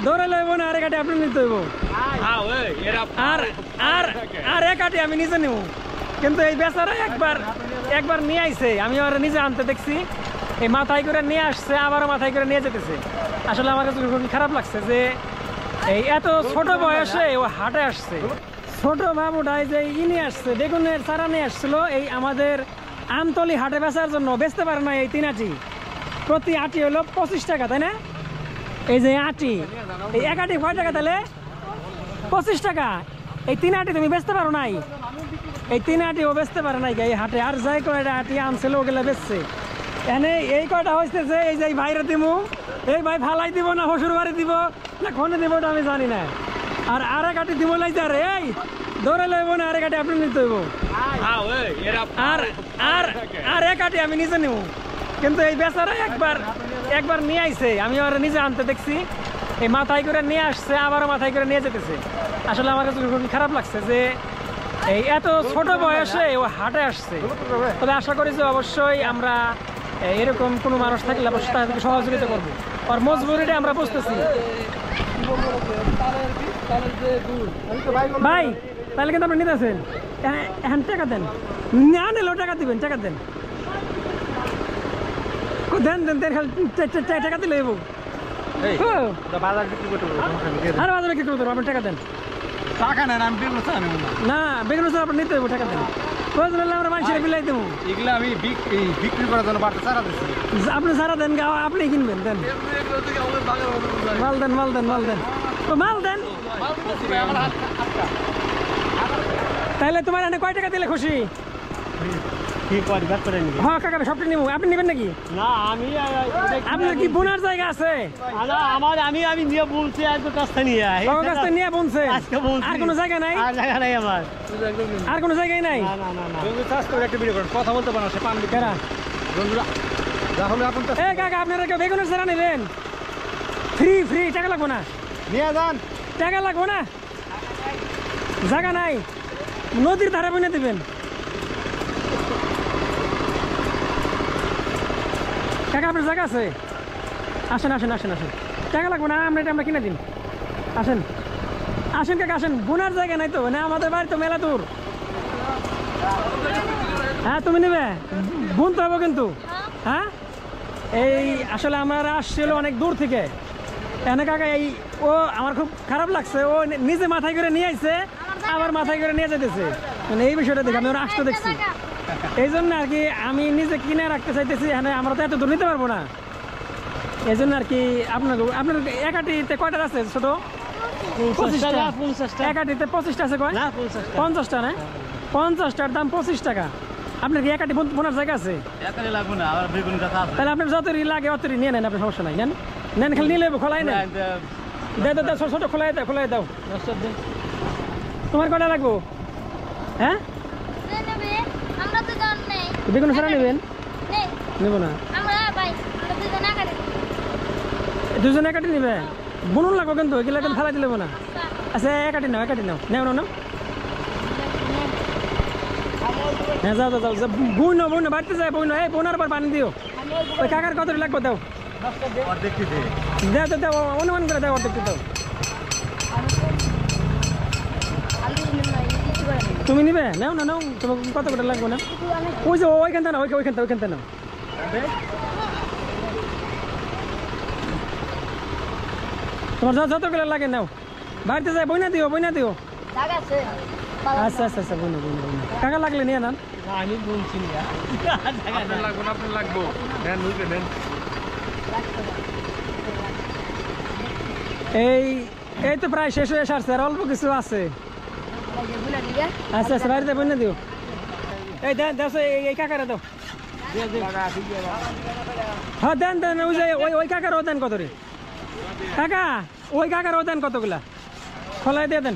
দৌড়ে লইব না আরে কাটি আপনি নিতে হইব আর আর আর এক কাটি আমি নিজে নেব কিন্তু এই বেচারা একবার নিয়ে আইছে আমি আর নিজে আনতে দেখছি এই মাথায় করে নিয়ে আসছে আবারও মাথায় করে নিয়ে যেতেছে আসলে আমার কাছে খুবই খারাপ লাগছে যে এই এত ছোট বয়সে ও হাটে আসছে ছোট বাবুটাই যে নিয়ে আসছে বেগুনের চারা নিয়ে আসছিল এই আমাদের আমতলি হাটে বেচার জন্য বেচতে পারে না এই 3 আটি প্রতি আটি হলো 25 টাকা তাই না এই যে আটি এই এক আটি কয় টাকা তাহলে 25 টাকা এই 3 আটি তুমি বেচতে পারো নাই এই 3 আটি ও বেচতে পারে নাই এই হাটে আর যাই কয়টা আটি আনছিল ওগুলো বেচছে এনে এই কয়টা হয়েছে যে এই যে ভাইরে দিমু এই ভাই ফালাই দিব না শ্বশুর বাড়ি দিব না কোনে দিব ওটা আমি জানি না আর আরেক আটি দিব লাইছে আর এই দৌড়ে লইব না আরেক আটি আপনি নিতে হইব আর আর আর এক আটি আমি নিজে নেব কিন্তু এই বেচারা একবার নিয়ে আইছে আমি আর নিজে আনতে দেখছি এই মাথায় করে নিয়ে আসছে আবারও মাথায় করে নিয়ে যেতেছে আসলে আমার কাছে খুবই খারাপ লাগছে যে এই এত ছোট বয়সে ও হাটে আসছে তবে আশা করি যে অবশ্যই আমরা এরকম কোনো মানুষ থাকলে অবশ্যই তাদেরকে সহযোগিতা করবো আর মজবুরিটা আমরা বুঝতেছি ভাই তাহলে কিন্তু আপনি নিতেছেন হ্যাঁ টাকা দেন না নিলেও টাকা দিবেন টাকা দেন দেন দেন দেন টাকা দিলে আর বাজারে কি করবো আপনি টাকা দেন না বেগুন আপনি নিতে দেবো টাকা দেন আমরা মানুষের বিলাই দেবো এগুলো আমি বিক্রি করার জন্য বাড়তে চারা দিচ্ছি আপনি সারা দেন গাও আপনি কিনবেন দেন মাল দেন মাল দেন মাল দেন তো মাল দেন তাহলে তোমার এনে কয় টাকা দিলে খুশি হ্যাঁ কাকা সবটা নিবো আপনি নেবেন নাকি না আমি আপনার কি বোনার জায়গা আছে আমার আমি নিয়ে বলছি কাছটা নিয়ে কাছটা নিয়ে বলছে আর কোনো জায়গা নাই জায়গা নাই আমার আর কোনো জায়গায় নাই একটা ভিডিও করেন কথা বলতে পারেন সে পান কেরা বন্ধুরা তাহলে আপনি এই কাকা আপনারা কেউ বেগুনের চারা নেবেন ফ্রি টাকা লাগবো না নিয়ে যান টাকা লাগবো না জায়গা নাই নদীর ধারে বনে দেবেন টাকা আপনার জায়গা আছে আসেন আসেন আসেন আসেন টাকা লাগবে না আমরা কিনে দিন আসেন আসেন কাকা আসেন বোনার জায়গা নাই তো না আমাদের বাড়ি তো মেলা দূর হ্যাঁ তুমি নেবে বুনতে হবে কিন্তু হ্যাঁ এই আসলে আমরা আসছিল অনেক দূর থেকে এনে কাকা এই ও আমার খুব খারাপ লাগছে ও নিজে মাথায় করে নিয়ে আইছে আবার মাথায় করে নিয়ে যেতেছে মানে এই বিষয়টা দেখে আমি ওরা আসতে দেখছি এই জন্য আর কি আমি নিজে কিনে রাখতে চাইতেছি হ্যাঁ আমরা তো এত দূর নিতে পারবো না এই জন্য আর কি আপনার এক আটিতে কয়টা আছে ছোট 50 এক আটিতে 25টা আছে কয় 50টা না 50টার দাম 25 টাকা আপনার কি এক আটি বোনার জায়গা আছে তাহলে আপনার যতই লাগে অতই নিয়ে নেন আপনার সমস্যা নাই নেন নেন খালি নিয়ে নেবো খোলাই নেন দাও ছোট খোলাই দাও তোমার কয়টা লাগবো হ্যাঁ বেগুন সারা নেবেন নেব না দুজনে এক কাটি নেবে বুনুন লাগবো কিন্তু এগুলো কিন্তু ফেলাই দিলে না আচ্ছা এক কাটি নাও নেও না হ্যাঁ যাও বই না বাড়িতে যায় বই না এই বোনার পর পানি দিও ওই কাকার কত লাগবে দাও দাও অনুমান করে দাও অর্ধেক দাও তুমি নিবে নাও তোমার কত করে লাগবে না ওই যে ওইখানটা না ওইখানটা না তোমার যতগুলো লাগে নাও বাড়িতে যায় বইনা দিও আচ্ছা বইনা কাকা লাগলে নিয়ে নেন আমি বলছি আপনার লাগবো এই তো প্রায় শেষ হয়ে আসছে আর অল্প কিছু আছে আচ্ছা বাড়িতে বইনা দিও এই দেন এই কাকারা দাও হ্যাঁ দেন ওই কাকারও দেন কত রে কাকা ওই কাকারও দেন কতগুলা খোলাই দিয়ে দেন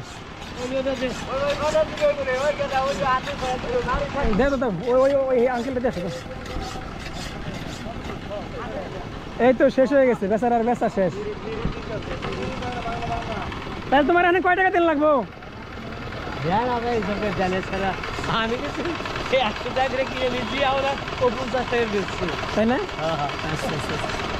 দাও ওই আঙ্কেলটা দেখো এই তো শেষ হয়ে গেছে বেচারার বেচা শেষ তাহলে তোমার এখানে কয় টাকা তেল লাগবো আমি 100 টাকা কিনে নিচ্ছি আমরা 50 টাকা দিচ্ছি তাই না হ্যাঁ